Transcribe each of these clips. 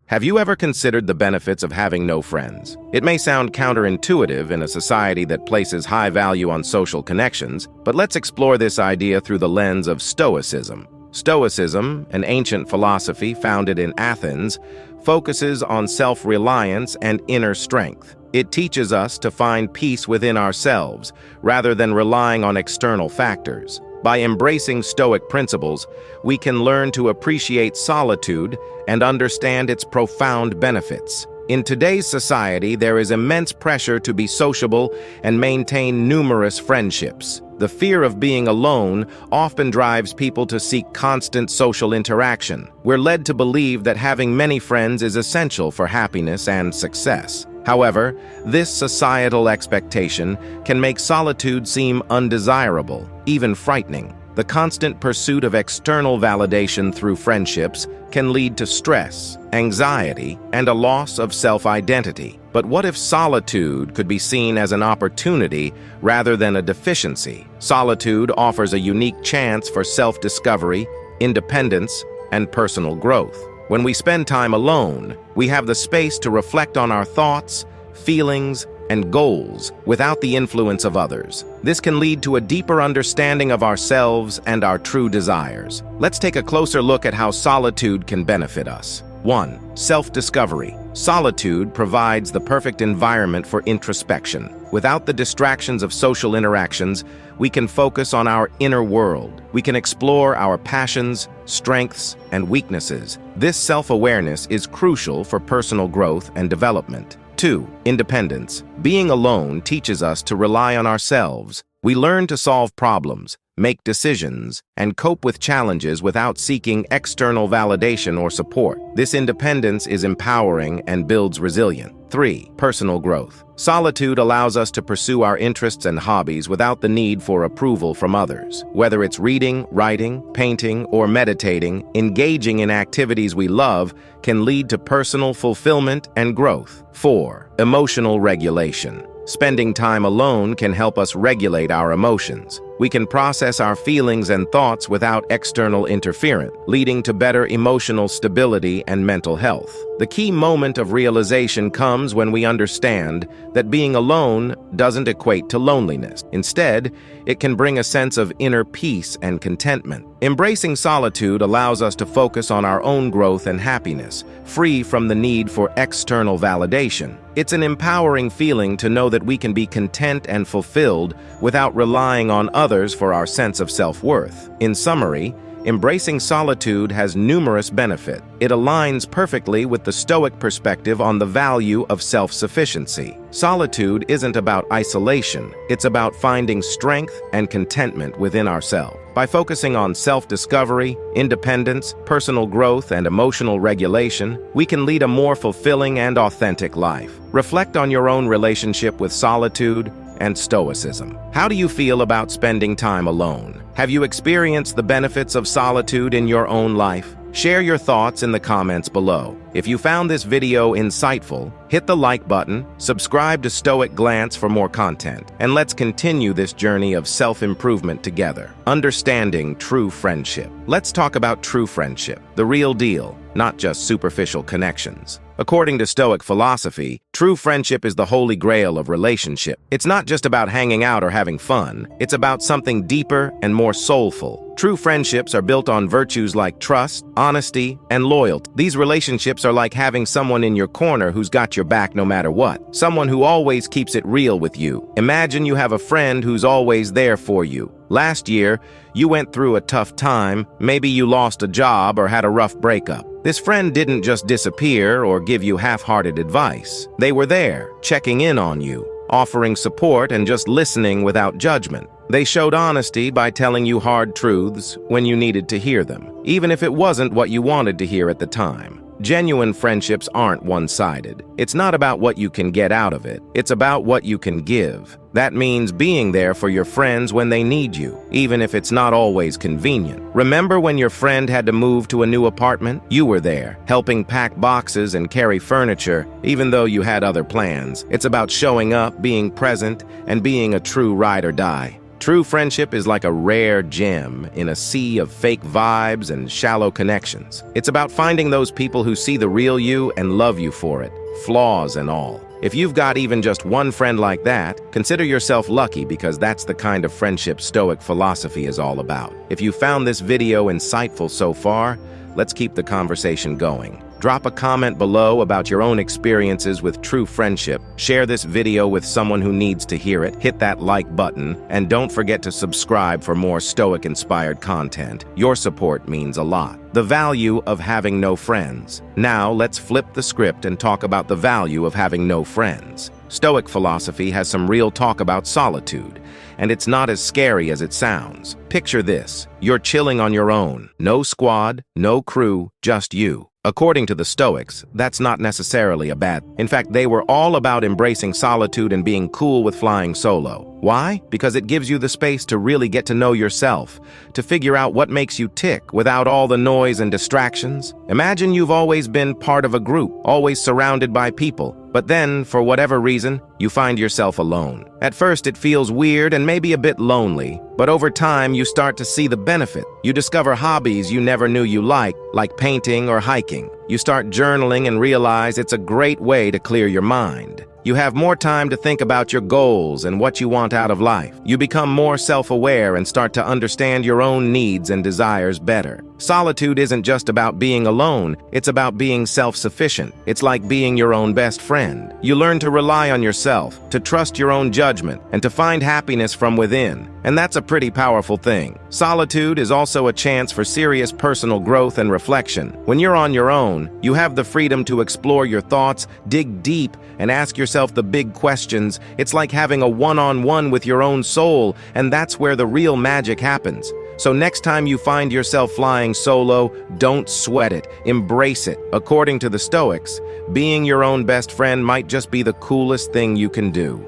Have you ever considered the benefits of having no friends? It may sound counterintuitive in a society that places high value on social connections, but let's explore this idea through the lens of Stoicism. Stoicism, an ancient philosophy founded in Athens, focuses on self-reliance and inner strength. It teaches us to find peace within ourselves, rather than relying on external factors. By embracing Stoic principles, we can learn to appreciate solitude and understand its profound benefits. In today's society, there is immense pressure to be sociable and maintain numerous friendships. The fear of being alone often drives people to seek constant social interaction. We're led to believe that having many friends is essential for happiness and success. However, this societal expectation can make solitude seem undesirable, even frightening. The constant pursuit of external validation through friendships can lead to stress, anxiety, and a loss of self-identity. But what if solitude could be seen as an opportunity rather than a deficiency? Solitude offers a unique chance for self-discovery, independence, and personal growth. When we spend time alone, we have the space to reflect on our thoughts, feelings, and goals without the influence of others. This can lead to a deeper understanding of ourselves and our true desires. Let's take a closer look at how solitude can benefit us. 1. Self-discovery. Solitude provides the perfect environment for introspection. Without the distractions of social interactions, we can focus on our inner world. We can explore our passions, strengths, and weaknesses. This self-awareness is crucial for personal growth and development. 2. Independence. Being alone teaches us to rely on ourselves. We learn to solve problems, make decisions, and cope with challenges without seeking external validation or support. This independence is empowering and builds resilience. 3. Personal growth. Solitude allows us to pursue our interests and hobbies without the need for approval from others. Whether it's reading, writing, painting, or meditating, engaging in activities we love can lead to personal fulfillment and growth. 4. Emotional regulation. Spending time alone can help us regulate our emotions. We can process our feelings and thoughts without external interference, leading to better emotional stability and mental health. The key moment of realization comes when we understand that being alone doesn't equate to loneliness. Instead, it can bring a sense of inner peace and contentment. Embracing solitude allows us to focus on our own growth and happiness, free from the need for external validation. It's an empowering feeling to know that we can be content and fulfilled without relying on others for our sense of self-worth. In summary, embracing solitude has numerous benefits. It aligns perfectly with the Stoic perspective on the value of self-sufficiency. Solitude isn't about isolation, it's about finding strength and contentment within ourselves. By focusing on self-discovery, independence, personal growth, and emotional regulation, we can lead a more fulfilling and authentic life. Reflect on your own relationship with solitude and Stoicism. How do you feel about spending time alone? Have you experienced the benefits of solitude in your own life? Share your thoughts in the comments below. If you found this video insightful, hit the like button, subscribe to Stoic Glance for more content, and let's continue this journey of self-improvement together. Understanding true friendship. Let's talk about true friendship, the real deal, not just superficial connections. According to Stoic philosophy, true friendship is the holy grail of relationship. It's not just about hanging out or having fun. It's about something deeper and more soulful. True friendships are built on virtues like trust, honesty, and loyalty. These relationships are like having someone in your corner who's got your back no matter what. Someone who always keeps it real with you. Imagine you have a friend who's always there for you. Last year, you went through a tough time. Maybe you lost a job or had a rough breakup. This friend didn't just disappear or give you half-hearted advice. They were there, checking in on you, offering support and just listening without judgment. They showed honesty by telling you hard truths when you needed to hear them, even if it wasn't what you wanted to hear at the time. Genuine friendships aren't one-sided. It's not about what you can get out of it. It's about what you can give. That means being there for your friends when they need you, even if it's not always convenient. Remember when your friend had to move to a new apartment? You were there, helping pack boxes and carry furniture, even though you had other plans. It's about showing up, being present, and being a true ride or die. True friendship is like a rare gem in a sea of fake vibes and shallow connections. It's about finding those people who see the real you and love you for it, flaws and all. If you've got even just one friend like that, consider yourself lucky, because that's the kind of friendship Stoic philosophy is all about. If you found this video insightful so far, let's keep the conversation going. Drop a comment below about your own experiences with true friendship. Share this video with someone who needs to hear it. Hit that like button, and don't forget to subscribe for more Stoic-inspired content. Your support means a lot. The value of having no friends. Now, let's flip the script and talk about the value of having no friends. Stoic philosophy has some real talk about solitude, and it's not as scary as it sounds. Picture this: you're chilling on your own. No squad, no crew, just you. According to the Stoics, that's not necessarily a bad. In fact, they were all about embracing solitude and being cool with flying solo. Why? Because it gives you the space to really get to know yourself, to figure out what makes you tick without all the noise and distractions. Imagine you've always been part of a group, always surrounded by people, but then, for whatever reason, you find yourself alone. At first, it feels weird and maybe a bit lonely, but over time, you start to see the benefit. You discover hobbies you never knew you liked, like painting or hiking. You start journaling and realize it's a great way to clear your mind. You have more time to think about your goals and what you want out of life. You become more self-aware and start to understand your own needs and desires better. Solitude isn't just about being alone, it's about being self-sufficient. It's like being your own best friend. You learn to rely on yourself, to trust your own judgment, and to find happiness from within. And that's a pretty powerful thing. Solitude is also a chance for serious personal growth and reflection. When you're on your own, you have the freedom to explore your thoughts, dig deep, and ask yourself the big questions. It's like having a one-on-one with your own soul, and that's where the real magic happens. So next time you find yourself flying solo, don't sweat it, embrace it. According to the Stoics, being your own best friend might just be the coolest thing you can do.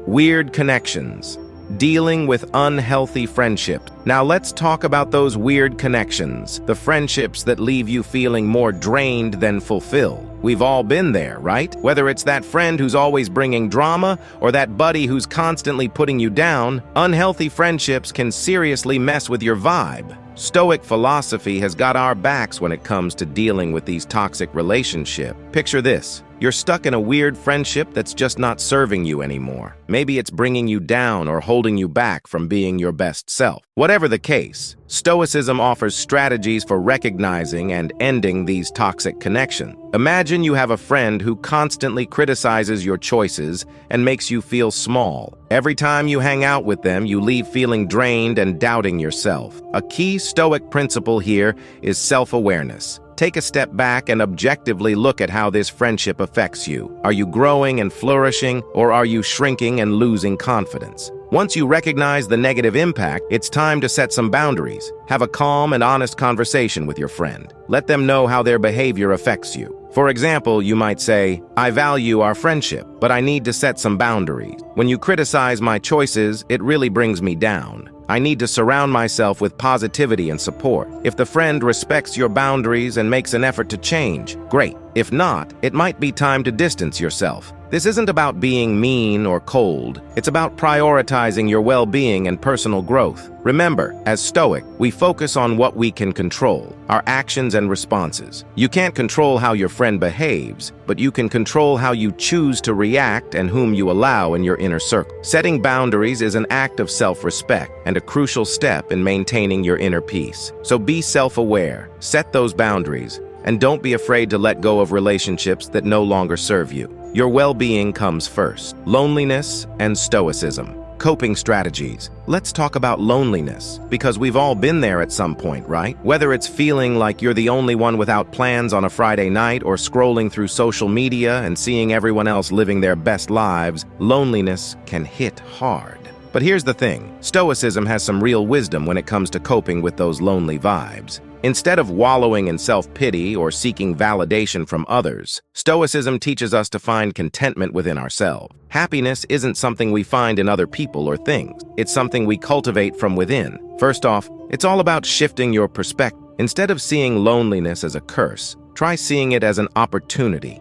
Weird connections. Dealing with unhealthy friendship. Now let's talk about those weird connections, the friendships that leave you feeling more drained than fulfilled. We've all been there, right? Whether it's that friend who's always bringing drama or that buddy who's constantly putting you down, unhealthy friendships can seriously mess with your vibe. Stoic philosophy has got our backs when it comes to dealing with these toxic relationships. Picture this. You're stuck in a weird friendship that's just not serving you anymore. Maybe it's bringing you down or holding you back from being your best self. Whatever the case, Stoicism offers strategies for recognizing and ending these toxic connections. Imagine you have a friend who constantly criticizes your choices and makes you feel small. Every time you hang out with them, you leave feeling drained and doubting yourself. A key Stoic principle here is self-awareness. Take a step back and objectively look at how this friendship affects you. Are you growing and flourishing, or are you shrinking and losing confidence? Once you recognize the negative impact, it's time to set some boundaries. Have a calm and honest conversation with your friend. Let them know how their behavior affects you. For example, you might say, "I value our friendship, but I need to set some boundaries. When you criticize my choices, it really brings me down. I need to surround myself with positivity and support." If the friend respects your boundaries and makes an effort to change, great. If not, it might be time to distance yourself. This isn't about being mean or cold. It's about prioritizing your well-being and personal growth. Remember, as Stoic, we focus on what we can control, our actions and responses. You can't control how your friend behaves, but you can control how you choose to react and whom you allow in your inner circle. Setting boundaries is an act of self-respect and a crucial step in maintaining your inner peace. So be self-aware, set those boundaries, and don't be afraid to let go of relationships that no longer serve you. Your well-being comes first. Loneliness and Stoicism. Coping strategies. Let's talk about loneliness, because we've all been there at some point, right? Whether it's feeling like you're the only one without plans on a Friday night, or scrolling through social media and seeing everyone else living their best lives, loneliness can hit hard. But here's the thing, Stoicism has some real wisdom when it comes to coping with those lonely vibes. Instead of wallowing in self-pity or seeking validation from others, Stoicism teaches us to find contentment within ourselves. Happiness isn't something we find in other people or things. It's something we cultivate from within. First off, it's all about shifting your perspective. Instead of seeing loneliness as a curse, try seeing it as an opportunity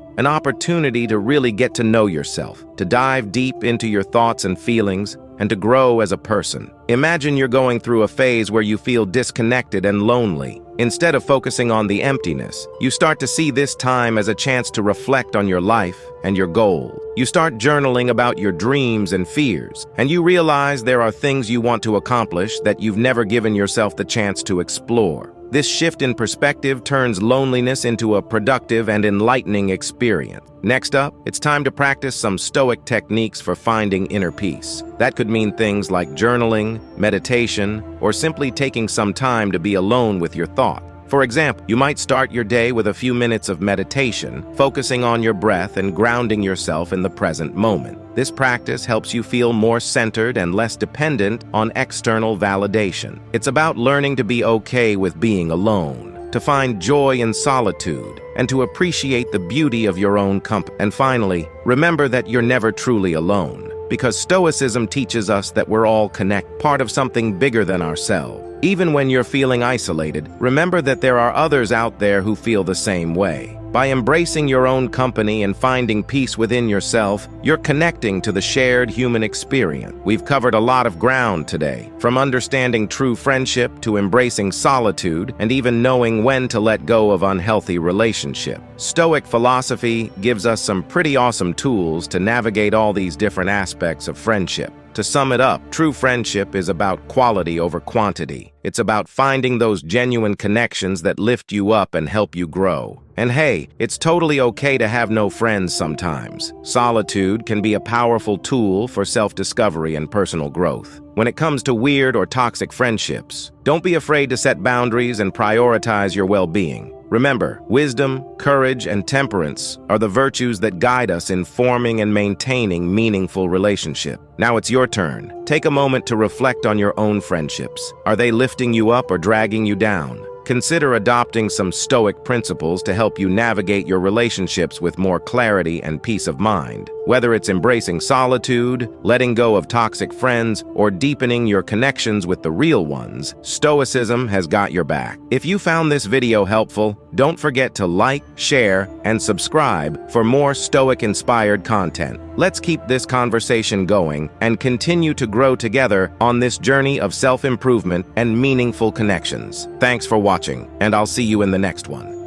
to really get to know yourself, to dive deep into your thoughts and feelings, and to grow as a person. Imagine you're going through a phase where you feel disconnected and lonely. Instead of focusing on the emptiness, you start to see this time as a chance to reflect on your life and your goal. You start journaling about your dreams and fears, and you realize there are things you want to accomplish that you've never given yourself the chance to explore. This shift in perspective turns loneliness into a productive and enlightening experience. Next up, it's time to practice some Stoic techniques for finding inner peace. That could mean things like journaling, meditation, or simply taking some time to be alone with your thoughts. For example, you might start your day with a few minutes of meditation, focusing on your breath and grounding yourself in the present moment. This practice helps you feel more centered and less dependent on external validation. It's about learning to be okay with being alone, to find joy in solitude, and to appreciate the beauty of your own company. And finally, remember that you're never truly alone, because Stoicism teaches us that we're all connected, part of something bigger than ourselves. Even when you're feeling isolated, remember that there are others out there who feel the same way. By embracing your own company and finding peace within yourself, you're connecting to the shared human experience. We've covered a lot of ground today, from understanding true friendship to embracing solitude and even knowing when to let go of unhealthy relationships. Stoic philosophy gives us some pretty awesome tools to navigate all these different aspects of friendship. To sum it up, true friendship is about quality over quantity. It's about finding those genuine connections that lift you up and help you grow. And hey, it's totally okay to have no friends sometimes. Solitude can be a powerful tool for self-discovery and personal growth. When it comes to weird or toxic friendships, don't be afraid to set boundaries and prioritize your well-being. Remember, wisdom, courage, and temperance are the virtues that guide us in forming and maintaining meaningful relationships. Now it's your turn. Take a moment to reflect on your own friendships. Are they lifting you up or dragging you down? Consider adopting some Stoic principles to help you navigate your relationships with more clarity and peace of mind. Whether it's embracing solitude, letting go of toxic friends, or deepening your connections with the real ones, Stoicism has got your back. If you found this video helpful, don't forget to like, share, and subscribe for more Stoic-inspired content. Let's keep this conversation going and continue to grow together on this journey of self-improvement and meaningful connections. Thanks for watching, and I'll see you in the next one.